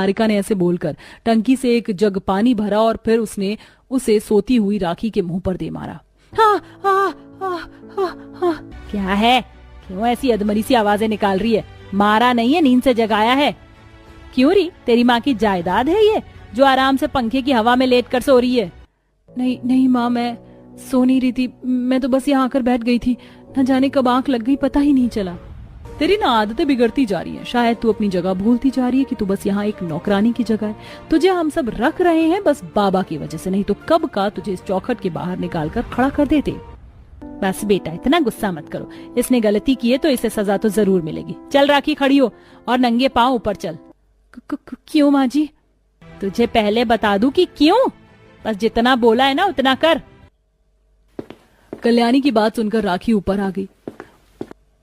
निहारिका ने ऐसे बोलकर टंकी से एक जग पानी भरा और फिर उसने उसे सोती हुई राखी के मुंह पर दे मारा। हाँ, हाँ, हाँ, हाँ, हाँ। क्या है, क्यों ऐसी अधमरी सी आवाजें निकाल रही है? मारा नहीं है, नींद से जगाया है। क्यों री, तेरी माँ की जायदाद है ये जो आराम से पंखे की हवा में लेट कर सो रही है? नहीं नहीं माँ, मैं सो नहीं रही थी, मैं तो बस यहाँ आकर बैठ गई थी, न जाने कब आंख लग गई, पता ही नहीं चला। तेरी ना आदतें बिगड़ती जा रही हैं, शायद तू अपनी जगह भूलती जा रही है कि तू बस यहाँ एक नौकरानी की जगह है। तुझे हम सब रख रहे हैं बस बाबा की वजह से, नहीं तो कब का तुझे इस चौखट के बाहर निकाल कर खड़ा कर देते। बस बेटा, इतना गुस्सा मत करो, इसने गलती की है तो इसे सजा तो जरूर मिलेगी। चल राखी, खड़ी हो और नंगे पांव ऊपर चल। क्यों माँ जी? तुझे पहले बता दूं कि क्यों? बस जितना बोला है ना उतना कर। कल्याणी की बात सुनकर राखी ऊपर आ गई।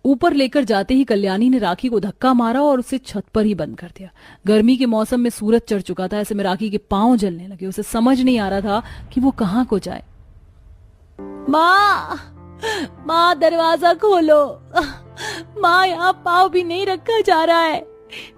ऊपर लेकर जाते ही कल्याणी ने राखी को धक्का मारा और उसे छत पर ही बंद कर दिया। गर्मी के मौसम में सूरज चढ़ चुका था, ऐसे में राखी के पांव जलने लगे। उसे समझ नहीं आ रहा था कि वो कहाँ को जाए। माँ, माँ दरवाजा खोलो, माँ यहाँ पाँव भी नहीं रखा जा रहा है,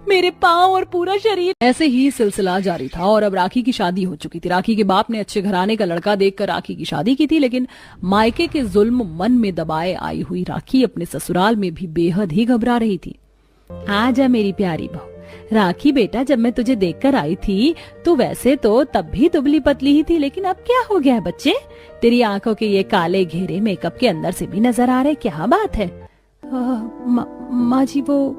मेरे पाँव और पूरा शरीर। ऐसे ही सिलसिला जारी था और अब राखी की शादी हो चुकी थी। राखी के बाप ने अच्छे घराने का लड़का देखकर राखी की शादी की थी, लेकिन मायके के जुल्म मन में दबाए आई हुई राखी अपने ससुराल में भी बेहद ही घबरा रही थी। आजा मेरी प्यारी बहू। राखी बेटा, जब मैं तुझे देखकर आई थी तो वैसे तो तब भी दुबली पतली ही थी, लेकिन अब क्या हो गया बच्चे? तेरी आंखों के ये काले घेरे मेकअप के अंदर से भी नजर आ रहे, क्या बात है? माँ जी वो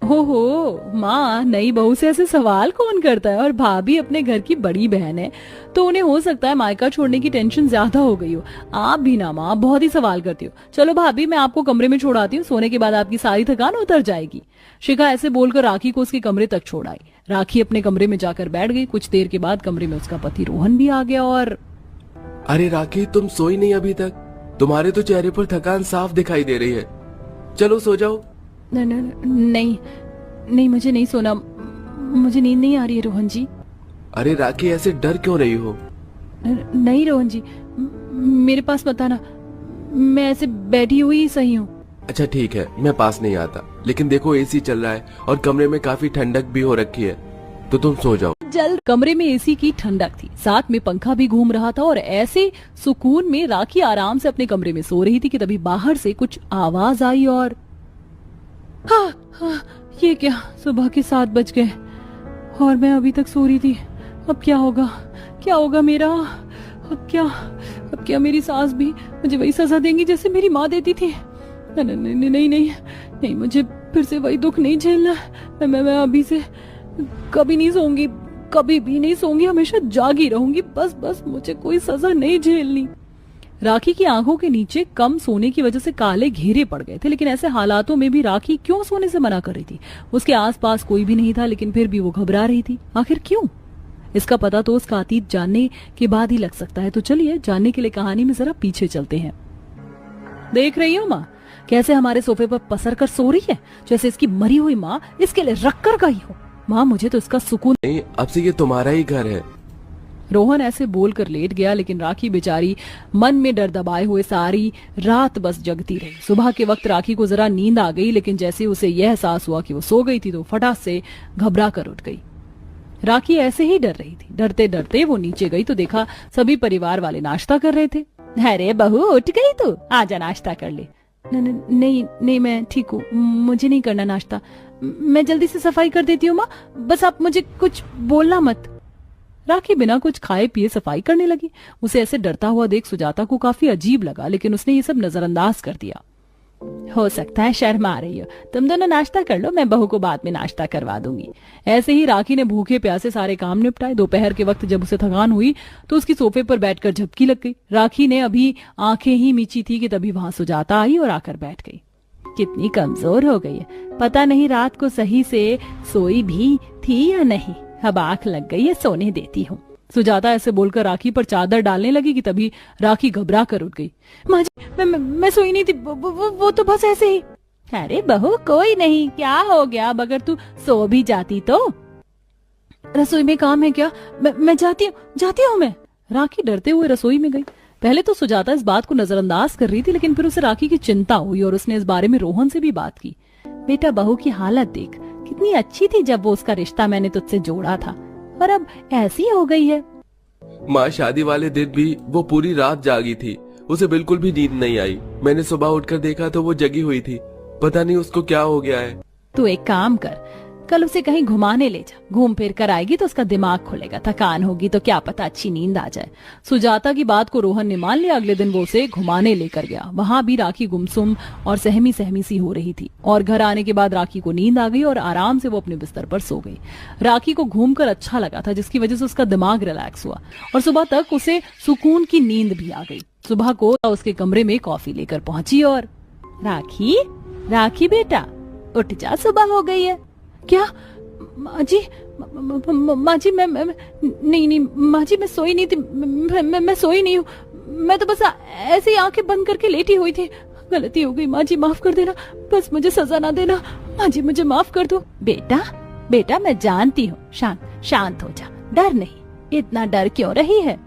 हो माँ, नई बहू से ऐसे सवाल कौन करता है? और भाभी अपने घर की बड़ी बहन है तो उन्हें हो सकता है मायका छोड़ने की टेंशन ज्यादा हो गई हो। आप भी ना माँ, बहुत ही सवाल करती हो। चलो भाभी, मैं आपको कमरे में छोड़ाती हूँ, सोने के बाद आपकी सारी थकान उतर जाएगी। शिखा ऐसे बोलकर राखी को उसके कमरे तक छोड़ आई। राखी अपने कमरे में जाकर बैठ गई। कुछ देर के बाद कमरे में उसका पति रोहन भी आ गया और अरे राखी, तुम सोई नहीं अभी तक? तुम्हारे तो चेहरे पर थकान साफ दिखाई दे रही है, चलो सो जाओ। नहीं, मुझे नहीं सोना, मुझे नींद नहीं आ रही है रोहन जी। अरे राखी, ऐसे डर क्यों रही हो? नहीं रोहन जी, मेरे पास मत आना, मैं ऐसे बैठी हुई ही सही हूँ। अच्छा ठीक है, मैं पास नहीं आता, लेकिन देखो एसी चल रहा है और कमरे में काफी ठंडक भी हो रखी है, तो तुम सो जाओ। जल्द। कमरे में एसी की ठंडक थी, साथ में पंखा भी घूम रहा था और ऐसे सुकून में राखी आराम से अपने कमरे में सो रही थी कि तभी बाहर से कुछ आवाज आई और हाँ, ये क्या, सुबह के 7 बज गए और मैं अभी तक सो रही थी। अब क्या होगा मेरा? अब क्या मेरी सास भी मुझे वही सजा देंगी जैसे मेरी माँ देती थी? नहीं, मुझे फिर से वही दुख नहीं झेलना। मैं अभी से कभी नहीं सोऊंगी, कभी भी नहीं सोऊंगी, हमेशा जागी रहूंगी। बस मुझे कोई सजा नहीं झेलनी। राखी की आंखों के नीचे कम सोने की वजह से काले घेरे पड़ गए थे, लेकिन ऐसे हालातों में भी राखी क्यों सोने से मना कर रही थी? उसके आसपास कोई भी नहीं था, लेकिन फिर भी वो घबरा रही थी। आखिर क्यों? इसका पता तो उसका अतीत जानने के बाद ही लग सकता है। तो चलिए जानने के लिए कहानी में जरा पीछे चलते हैं। देख रही हो माँ कैसे हमारे सोफे पर पसर कर सो रही है, जैसे इसकी मरी हुई माँ इसके लिए रख कर गई हो। माँ, मुझे तो इसका सुकून नहीं, अब से ये तुम्हारा ही घर है। रोहन ऐसे बोलकर लेट गया, लेकिन राखी बेचारी मन में डर दबाए हुए सारी रात बस जगती रही। सुबह के वक्त राखी को जरा नींद आ गई, लेकिन जैसे उसे यह एहसास हुआ कि वो सो गई थी तो फटाक से घबरा कर उठ गई। राखी ऐसे ही डर रही थी। डरते डरते वो नीचे गई तो देखा सभी परिवार वाले नाश्ता कर रहे थे। अरे बहू, उठ गई तू, आजा नाश्ता कर ले। नहीं, मैं ठीक हूँ, मुझे नहीं करना नाश्ता, मैं जल्दी से सफाई कर देती हूँ माँ, बस आप मुझे कुछ बोलना मत। राखी बिना कुछ खाए पिए सफाई करने लगी। उसे ऐसे डरता हुआ देख सुजाता को काफी अजीब लगा, लेकिन उसने ये सब नजरअंदाज कर दिया। हो सकता है शर्म आ रही हो, तुम दोनों नाश्ता कर लो, मैं बहू को बाद में नाश्ता करवा दूंगी। ऐसे ही राखी ने भूखे प्यासे सारे काम निपटाए। दोपहर के वक्त जब उसे थकान हुई तो उसकी सोफे पर बैठकर झपकी लग गई। राखी ने अभी आंखें ही मीची थी कि तभी वहां सुजाता आई और आकर बैठ गई। कितनी कमजोर हो गई है, पता नहीं रात को सही से सोई भी थी या नहीं। अब आंख लग गई है, सोने देती हूँ। सुजाता ऐसे बोलकर राखी पर चादर डालने लगी कि तभी राखी घबरा कर उठ गई। माँ जी, मैं सोई नहीं थी, वो तो बस ऐसे ही। अरे बहू, कोई नहीं, क्या हो गया? अब अगर तू सो भी जाती तो? रसोई में काम है क्या? मैं जाती हूँ मैं। राखी डरते हुए रसोई में गई। पहले तो सुजाता इस बात को नजरअंदाज कर रही थी, लेकिन फिर उसे राखी की चिंता हुई और उसने इस बारे में रोहन से भी बात की। बेटा, बहू की हालत देख, कितनी अच्छी थी जब वो उसका रिश्ता मैंने तुझसे जोड़ा था, और अब ऐसी हो गई है। माँ, शादी वाले दिन भी वो पूरी रात जागी थी, उसे बिल्कुल भी नींद नहीं आई। मैंने सुबह उठकर देखा तो वो जगी हुई थी। पता नहीं उसको क्या हो गया है। तू एक काम कर, कल उसे कहीं घुमाने ले जा, घूम फिर कर आएगी तो उसका दिमाग खुलेगा, थकान होगी तो क्या पता अच्छी नींद आ जाए। सुजाता की बात को रोहन ने मान लिया। अगले दिन वो उसे घुमाने लेकर गया। वहां भी राखी गुमसुम और सहमी सहमी सी हो रही थी, और घर आने के बाद राखी को नींद आ गई और आराम से वो अपने बिस्तर पर सो गई। राखी को घूमकर अच्छा लगा था, जिसकी वजह से उसका दिमाग रिलैक्स हुआ और सुबह तक उसे सुकून की नींद भी आ गई। सुबह को उसके कमरे में कॉफी लेकर पहुंची और राखी, राखी बेटा उठ जा, सुबह हो गई है। क्या माँ जी? माँ जी मैं नहीं माँ जी, मैं सोई नहीं थी। मैं सोई नहीं हूँ, मैं तो बस ऐसे ही आंखें बंद करके लेटी हुई थी। गलती हो गई माँ जी, माफ कर देना, बस मुझे सजा ना देना। माँ जी मुझे माफ कर दो। बेटा बेटा मैं जानती हूँ, शांत हो जा, डर नहीं, इतना डर क्यों रही है?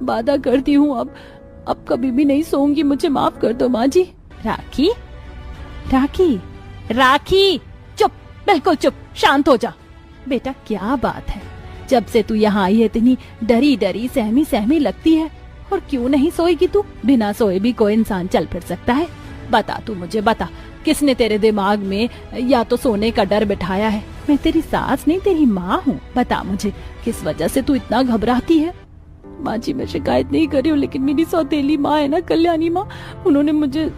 वादा करती हूँ अब कभी भी नहीं सोऊंगी, मुझे माफ कर दो माँ जी। राखी राखी राखी, चुप, बिल्कुल चुप, शांत हो जा। बेटा क्या बात है, जब से तू यहाँ आई है इतनी डरी डरी सहमी सहमी लगती है, और क्यों नहीं सोएगी तू? बिना सोए भी कोई इंसान चल फिर सकता है। बता तू मुझे बता, किसने तेरे दिमाग में या तो सोने का डर बिठाया है? मैं तेरी सास नहीं, तेरी माँ हूँ। बता मुझे, किस वजह से तू इतना घबराती है? माँ जी मैं शिकायत नहीं कर रही हूँ, लेकिन मेरी सौतेली माँ है ना, कल्याणी माँ, उन्होंने मुझे